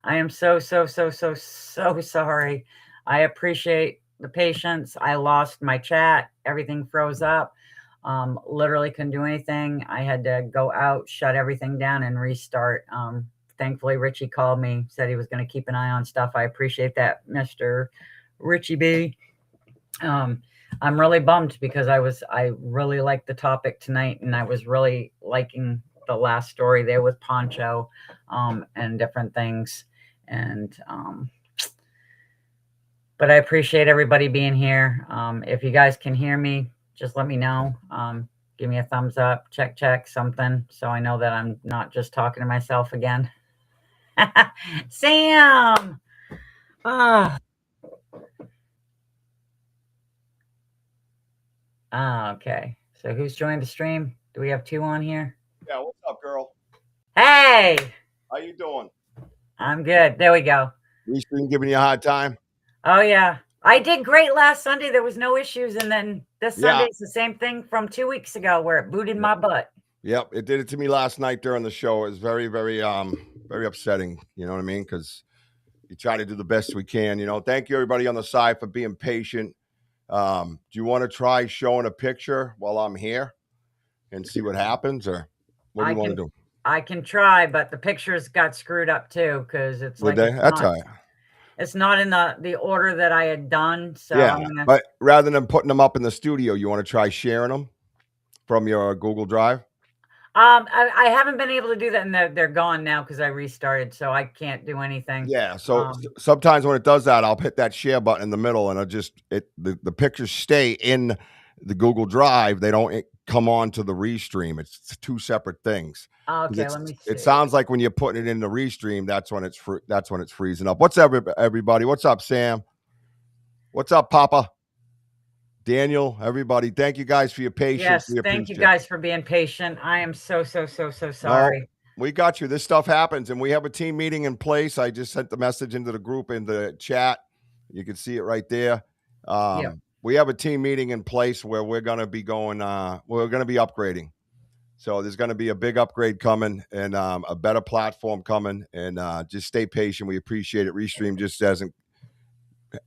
I am so sorry. I appreciate the patience. I lost my chat. Everything froze up. Literally couldn't do anything. I had to go out, shut everything down, and restart. Thankfully, Richie called me, said he was going to keep an eye on stuff. I appreciate that, Mr. Richie B. Um, I'm really bummed because I really liked the topic tonight, and I was really liking the last story there with Poncho, and different things. And but I appreciate everybody being here. If you guys can hear me, just let me know. Give me a thumbs up, check something, so I know that I'm not just talking to myself again. Sam. Ah. Okay. So who's joined the stream? Do we have two on here? Yeah, what's up, girl? Hey, How you doing? I'm good. There we go. Restream giving you a hard time? Oh yeah. I did great last Sunday. There was no issues. And then this Yeah. Sunday's the same thing from 2 weeks ago where it booted my butt. Yep, it did it to me last night during the show. It was very, very upsetting. You know what I mean? Because you try to do the best we can. You know, thank you everybody on the side for being patient. Do you want to try showing a picture while I'm here and see what happens, or what do you want to do? I can try, but the pictures got screwed up too because it's Did like they? That's all right. it's not in the order that I had done. So Yeah, but rather than putting them up in the studio, you want to try sharing them from your Google Drive? I haven't been able to do that, and they're gone now because I restarted, so I can't do anything. Yeah, so sometimes when it does that, I'll hit that share button in the middle, and the pictures stay in the Google Drive. They don't come on to the restream. It's two separate things. Okay, let me see. It sounds like when you're putting it in the restream, that's when it's freezing up. What's up, everybody? What's up, Sam? What's up, Papa? Daniel, everybody, thank you guys for your patience. Yes, thank you guys for being patient. I am so sorry. No, we got you. This stuff happens, and we have a team meeting in place. I just sent the message into the group in the chat. You can see it right there. We have a team meeting in place where we're going to be going. We're going to be upgrading. So there's going to be a big upgrade coming and a better platform coming. And just stay patient. We appreciate it. Restream just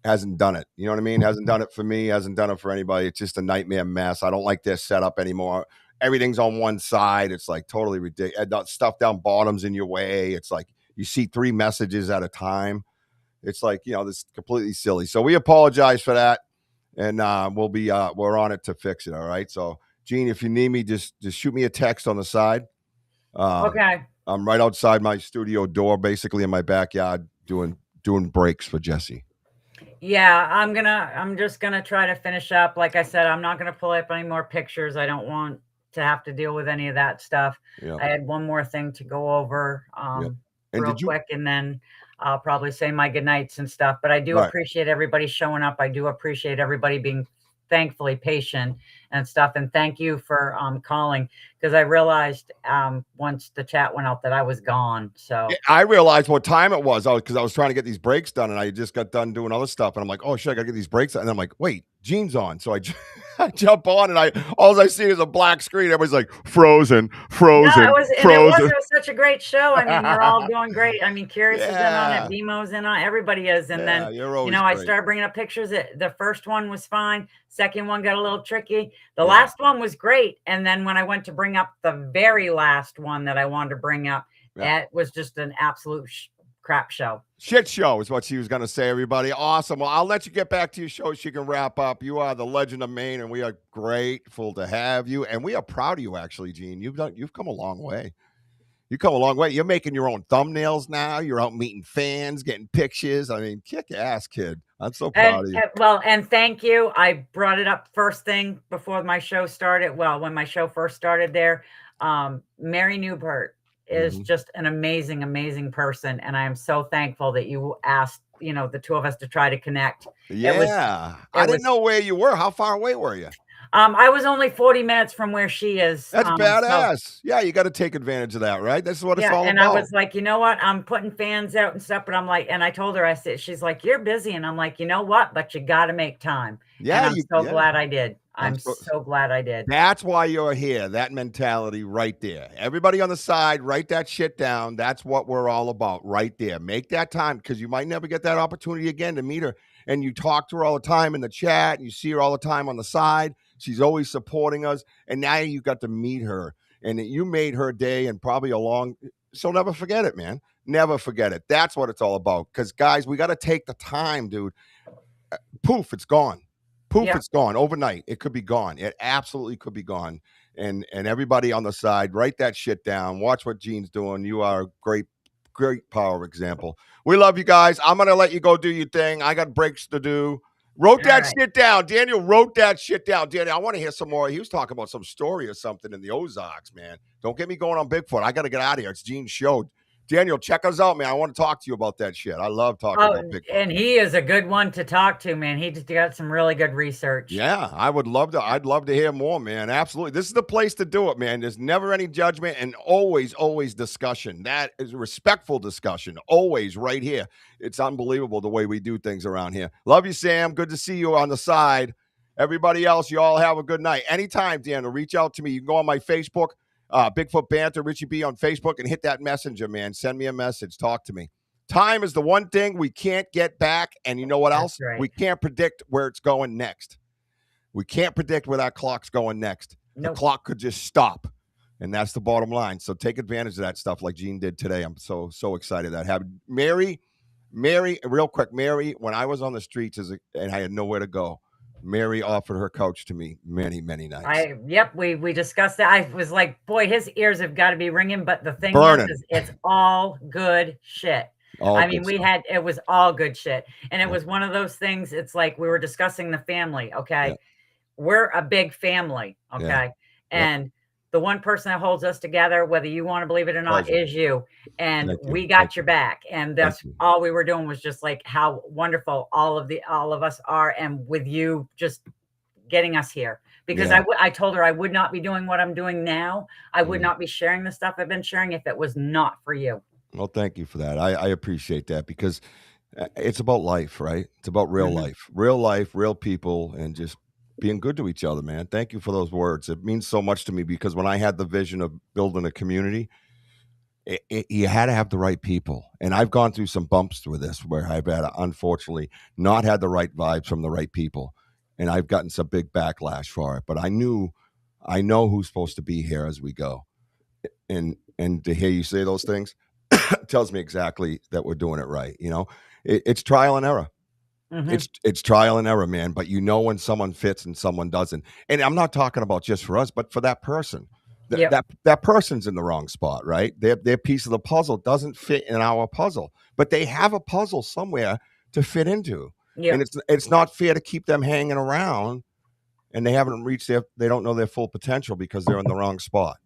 hasn't done it. You know what I mean? Hasn't done it for me. Hasn't done it for anybody. It's just a nightmare mess. I don't like their setup anymore. Everything's on one side. It's like totally ridiculous. Stuff down bottom's in your way. It's like you see 3 messages at a time. It's like, you know, this is completely silly. So we apologize for that. And we're on it to fix it. All right. So Jean, if you need me, just shoot me a text on the side. Okay. I'm right outside my studio door, basically in my backyard, doing breaks for Jesse. Yeah, I'm just gonna try to finish up. Like I said, I'm not gonna pull up any more pictures. I don't want to have to deal with any of that stuff. Yep. I had one more thing to go over real quick, and then I'll probably say my goodnights and stuff. But I do appreciate everybody showing up. I do appreciate everybody being thankfully patient and stuff. And thank you for calling, because I realized once the chat went out that I was gone. So I realized what time it was because I was trying to get these breaks done, and I just got done doing other stuff, and I'm like, oh shit, I gotta get these breaks done. And I'm like, wait, Jean's on. So I jump on, and all I see is a black screen. Everybody's like frozen. No, it was such a great show. I mean, we're all doing great. I mean, Curious is in on it, BMO's in on it, everybody is. And then I started bringing up pictures. The first one was fine. Second one got a little tricky. The last one was great. And then when I went to bring up the very last one that I wanted to bring up, it was just an absolute crap show. Shit show is what she was going to say, everybody. Awesome. Well, I'll let you get back to your show so you can wrap up. You are the legend of Maine, and we are grateful to have you. And we are proud of you, actually, Jean. You've come a long way. You come a long way. You're making your own thumbnails now. You're out meeting fans, getting pictures. I mean, kick ass, kid. I'm so proud of you. Well, and thank you. I brought it up first thing before my show started. Well, when my show first started there, Mary Newbert is just an amazing person. And I am so thankful that you asked, the two of us to try to connect. Yeah. I didn't know where you were. How far away were you? I was only 40 minutes from where she is. That's badass. Yeah, you got to take advantage of that, right? This is what it's all about. And I was like, you know what? I'm putting fans out and stuff, but I'm like, and I told her, I said, she's like, you're busy. And I'm like, you know what? But you got to make time. Yeah. And I'm so glad I did. I'm so glad I did. That's why you're here. That mentality right there. Everybody on the side, write that shit down. That's what we're all about right there. Make that time because you might never get that opportunity again to meet her. And you talk to her all the time in the chat. And you see her all the time on the side. She's always supporting us. And now you got to meet her. And you made her day and probably she'll never forget it, man. Never forget it. That's what it's all about. Because, guys, we got to take the time, dude. Poof, it's gone. Poof, It's gone overnight. It could be gone. It absolutely could be gone. And everybody on the side, write that shit down. Watch what Jean's doing. You are a great power example. We love you guys. I'm going to let you go do your thing. I got breaks to do. Shit down. Daniel wrote that shit down. Daniel, I want to hear some more. He was talking about some story or something in the Ozarks, man. Don't get me going on Bigfoot. I got to get out of here. It's Jean's show. Daniel, check us out, man. I want to talk to you about that shit. I love talking about Bigfoot. And he is a good one to talk to, man. He just got some really good research. Yeah, I'd love to hear more, man. Absolutely. This is the place to do it, man. There's never any judgment and always discussion. That is respectful discussion. Always right here. It's unbelievable the way we do things around here. Love you, Sam. Good to see you on the side. Everybody else, you all have a good night. Anytime, Daniel, reach out to me. You can go on my Facebook. Bigfoot Banter, Richie B on Facebook, and hit that messenger, man. Send me a message. Talk to me. Time is the one thing we can't get back. And you know what else? Right. We can't predict where it's going next. We can't predict where that clock's going next. Nope. The clock could just stop. And that's the bottom line. So take advantage of that stuff like Jean did today. I'm so excited that happened. Mary, real quick, Mary, when I was on the streets and I had nowhere to go, Mary offered her couch to me many, many nights. We discussed that. I was like, boy, his ears have got to be ringing. But the thing is it's all good shit. It was all good shit. And it was one of those things. It's like we were discussing the family. Okay. Yeah. We're a big family. Okay. Yeah. And the one person that holds us together, whether you want to believe it or not, is you. And we got your back. And that's all we were doing was just like how wonderful all of us are. And with you just getting us here, because I told her I would not be doing what I'm doing now. I would not be sharing the stuff I've been sharing if it was not for you. Well, thank you for that. I appreciate that because it's about life, right? It's about real life, real people, and just being good to each other, man. Thank you for those words. It means so much to me because when I had the vision of building a community, you had to have the right people. And I've gone through some bumps with this where I've had, unfortunately, not had the right vibes from the right people. And I've gotten some big backlash for it. But I know who's supposed to be here as we go. And to hear you say those things tells me exactly that we're doing it right. You know, it's trial and error. It's trial and error, man. But you know when someone fits and someone doesn't. And I'm not talking about just for us, but for that person. That person's in the wrong spot, right? Their piece of the puzzle doesn't fit in our puzzle, but they have a puzzle somewhere to fit into. Yep. And it's not fair to keep them hanging around and they haven't reached they don't know their full potential because they're in the wrong spot.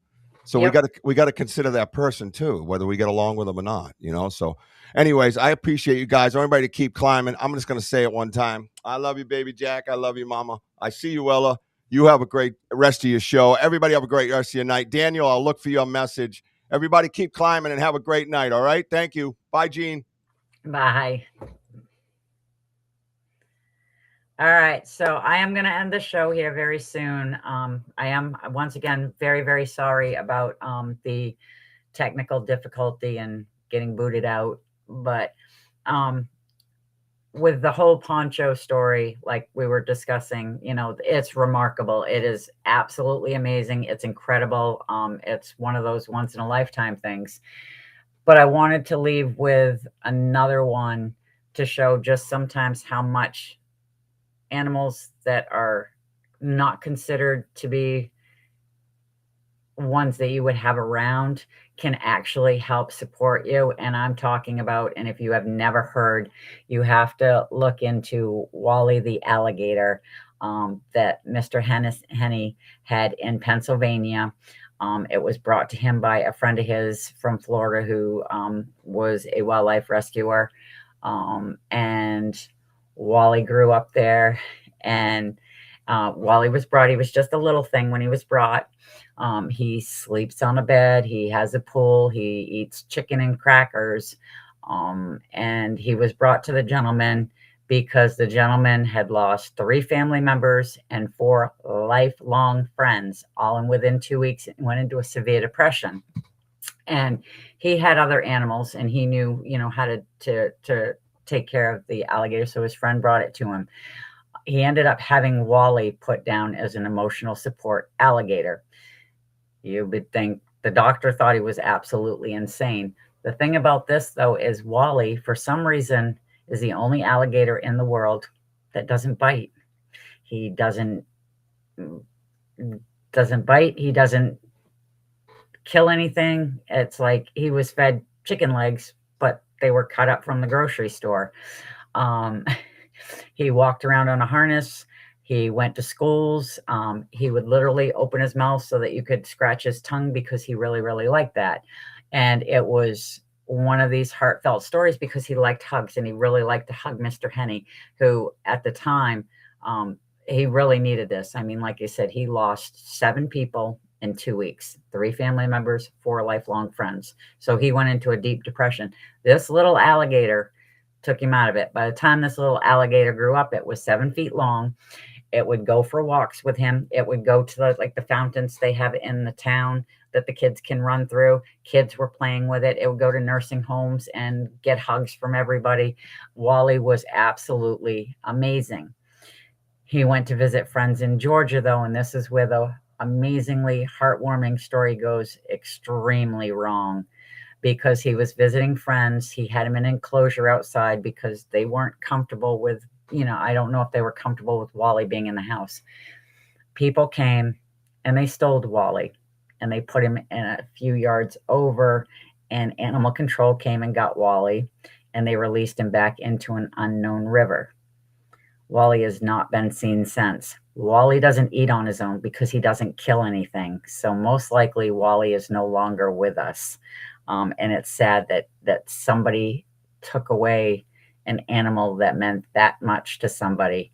So we got to consider that person too, whether we get along with them or not, you know? So anyways, I appreciate you guys. Everybody to keep climbing. I'm just going to say it one time. I love you, baby Jack. I love you, mama. I see you, Ella. You have a great rest of your show. Everybody have a great rest of your night. Daniel, I'll look for your message. Everybody keep climbing and have a great night. All right. Thank you. Bye, Jean. Bye. All right, so I am going to end the show here very soon. I am, once again, very, very sorry about the technical difficulty and getting booted out. But with the whole poncho story, like we were discussing, you know, it's remarkable. It is absolutely amazing. It's incredible. It's one of those once-in-a-lifetime things. But I wanted to leave with another one to show just sometimes how much animals that are not considered to be ones that you would have around can actually help support you. And I'm talking about, and if you have never heard, you have to look into Wally the alligator that Mr. Henney had in Pennsylvania. It was brought to him by a friend of his from Florida who was a wildlife rescuer. And Wally grew up there, and Wally was brought. He was just a little thing when he was brought. He sleeps on a bed. He has a pool. He eats chicken and crackers. And he was brought to the gentleman because the gentleman had lost 3 family members and 4 lifelong friends, all in within 2 weeks, and went into a severe depression. And he had other animals, and he knew, how to take care of the alligator, so his friend brought it to him. He ended up having Wally put down as an emotional support alligator. You would think the doctor thought he was absolutely insane. The thing about this, though, is Wally, for some reason, is the only alligator in the world that doesn't bite. He doesn't bite. He doesn't kill anything. It's like he was fed chicken legs, but they were cut up from the grocery store. He walked around on a harness. He went to schools. He would literally open his mouth so that you could scratch his tongue because he really, really liked that. And it was one of these heartfelt stories because he liked hugs, and he really liked to hug Mr. Henny, who at the time, he really needed this. I mean, like I said, he lost 7 people in 2 weeks, 3 family members, 4 lifelong friends. So he went into a deep depression. This little alligator took him out of it. By the time this little alligator grew up, it was 7 feet long. It would go for walks with him. It would go to the fountains they have in the town that the kids can run through. Kids were playing with it. It would go to nursing homes and get hugs from everybody. Wally was absolutely amazing. He went to visit friends in Georgia, though, and this is where the amazingly heartwarming story goes extremely wrong, because he was visiting friends. He had him in an enclosure outside because they weren't comfortable with, I don't know if they were comfortable with Wally being in the house. People came and they stole Wally, and they put him in a few yards over, and animal control came and got Wally, and they released him back into an unknown river. Wally has not been seen since. Wally doesn't eat on his own because he doesn't kill anything. So most likely Wally is no longer with us. And it's sad that somebody took away an animal that meant that much to somebody.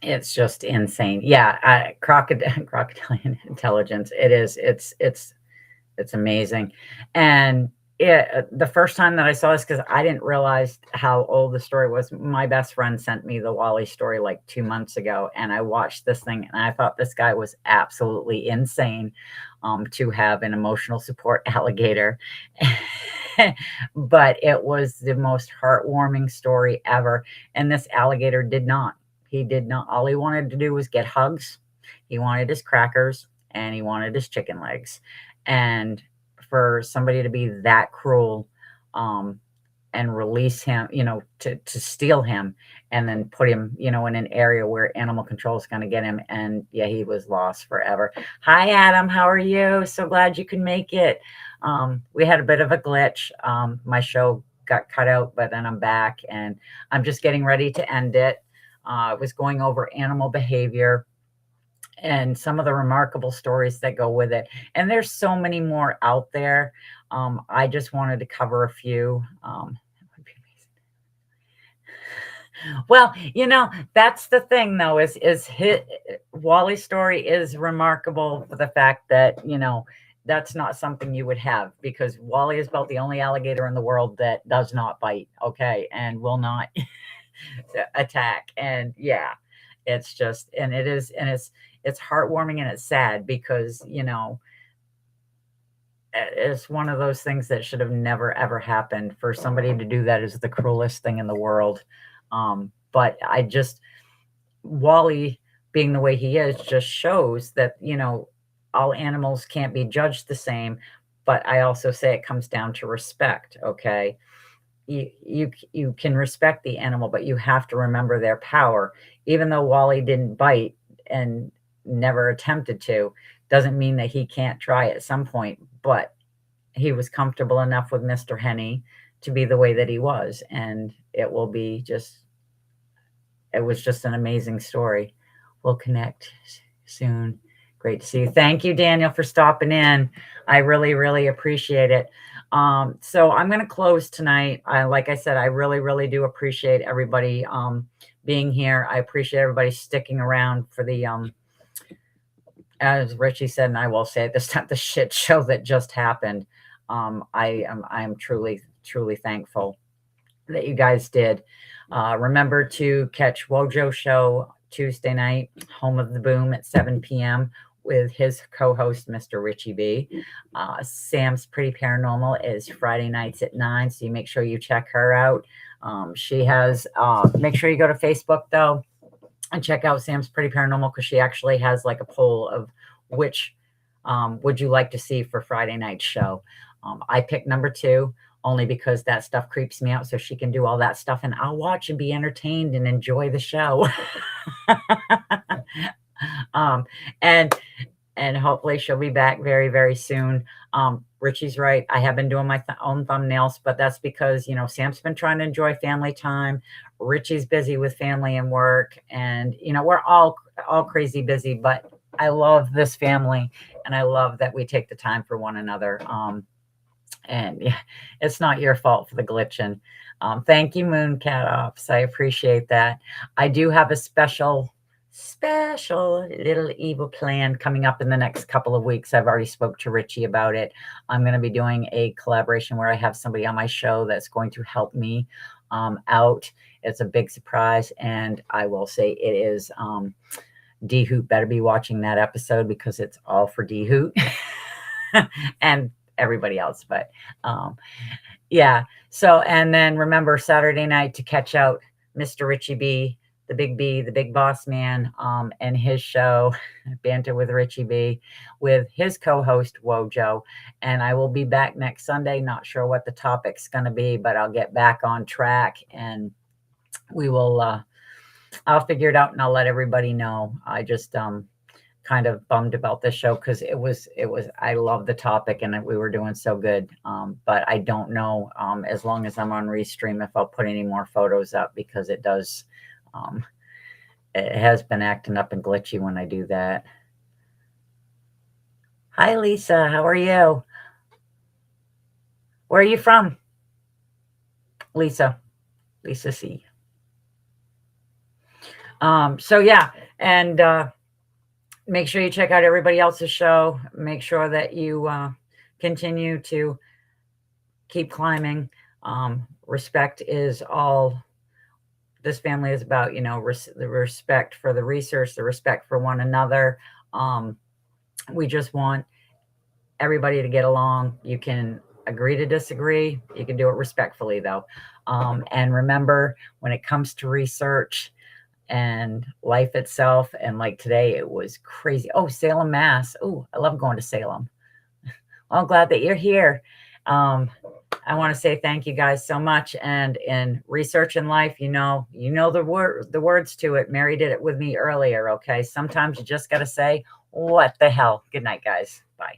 It's just insane. Yeah, crocodilian intelligence. It is. It's amazing. And the first time that I saw this, because I didn't realize how old the story was, my best friend sent me the Wally story like 2 months ago, and I watched this thing, and I thought this guy was absolutely insane to have an emotional support alligator. But it was the most heartwarming story ever. And this alligator did not. He did not. All he wanted to do was get hugs. He wanted his crackers, and he wanted his chicken legs. And for somebody to be that cruel, and release him, to steal him, and then put him, in an area where animal control is going to get him. And yeah, he was lost forever. Hi, Adam. How are you? So glad you can make it. We had a bit of a glitch. My show got cut out, but then I'm back, and I'm just getting ready to end it. I was going over animal behavior and some of the remarkable stories that go with it. And there's so many more out there. I just wanted to cover a few. Well, that's the thing, though, is Wally's story is remarkable for the fact that, that's not something you would have, because Wally is about the only alligator in the world that does not bite, okay, and will not attack. And yeah, it's just, and it is, and it's heartwarming, and it's sad because, it's one of those things that should have never, ever happened. For somebody to do that is the cruelest thing in the world. But Wally being the way he is just shows that, all animals can't be judged the same. But I also say it comes down to respect. Okay. You can respect the animal, but you have to remember their power. Even though Wally didn't bite and never attempted to, doesn't mean that he can't try at some point. But he was comfortable enough with Mr. Henny to be the way that he was, and it was just an amazing story. We'll connect soon. Great to see you. Thank you, Daniel, for stopping in. I really, really appreciate it. So I'm going to close tonight. Like I said, I really, really do appreciate everybody being here. I appreciate everybody sticking around for the, as Richie said, and I will say it this time, the shit show that just happened. I am truly, truly thankful. that you guys did. Remember to catch Wojo Show Tuesday night, Home of the Boom at 7 p.m. with his co-host, Mr. Richie B. Sam's Pretty Paranormal is Friday nights at 9, so you make sure you check her out. She has, make sure you go to Facebook, though, and check out Sam's Pretty Paranormal, because she actually has like a poll of which would you like to see for Friday night show. I picked number 2 only because that stuff creeps me out, so she can do all that stuff and I'll watch and be entertained and enjoy the show. And hopefully she'll be back very, very soon. Richie's right. I have been doing my own thumbnails, but that's because, you know, Sam's been trying to enjoy family time. Richie's busy with family and work, and, you know, we're all crazy busy, but I love this family and I love that we take the time for one another. And yeah, it's not your fault for the glitching. Thank you, Moon Cat Ops. I appreciate that. I do have a special little evil plan coming up in the next couple of weeks. I've already spoke to Richie about it. I'm going to be doing a collaboration where I have somebody on my show that's going to help me out. It's a big surprise, and I will say it is D Hoot better be watching that episode, because it's all for D Hoot and everybody else. But yeah, so, and then remember Saturday night to catch out Mr. Richie B, the big boss man, and his show Banter with Richie B, with his co-host Wojo. And I will be back next Sunday. Not sure what the topic's going to be, but I'll get back on track and we will I'll figure it out and I'll let everybody know. I just kind of bummed about this show, because it was I love the topic and we were doing so good, but I don't know as long as I'm on Restream if I'll put any more photos up, because it does it has been acting up and glitchy when I do that. Hi Lisa, how are you? Where are you from? Lisa C. So yeah, and make sure you check out everybody else's show. Make sure that you continue to keep climbing. Respect is all this family is about, you know, the respect for the research, the respect for one another. We just want everybody to get along. You can agree to disagree. You can do it respectfully, though. And remember, when it comes to research and life itself, and like today, it was crazy. Oh, Salem, Mass. Oh, I love going to Salem. Well, I'm glad that you're here. I want to say thank you guys so much. And in research and life, you know the words to it. Mary did it with me earlier. Okay. Sometimes you just got to say, what the hell? Good night, guys. Bye.